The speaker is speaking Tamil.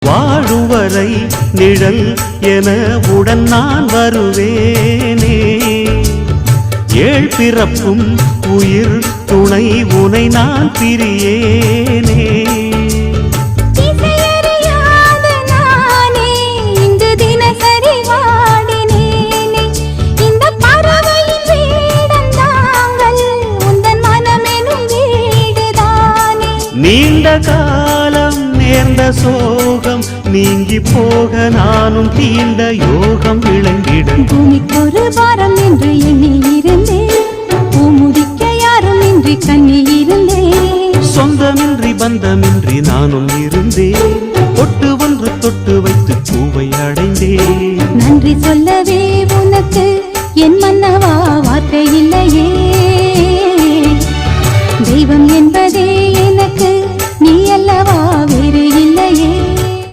வாழும் வரை நிழல் என உடன் நான் வருவேனே. ஏழ் பிறப்பும் உயிர் துணை உனை நான் பிரியேனே. நீண்ட காலம் நேர்ந்த சோகம் நீங்கி போக நானும் தீண்ட யோகம் விளங்கிட. பூமிக்கொரு பாரம் என்று எண்ணி இருந்தேன், பூமுதிக்க யாரும் இன்றி கண்ணி இருந்தேன். சொந்தமின்றி பந்தமின்றி நானும் இருந்தேன், தொட்டு ஒன்று தொட்டு வைத்து பூவை அடைந்தேன். நன்றி சொல்ல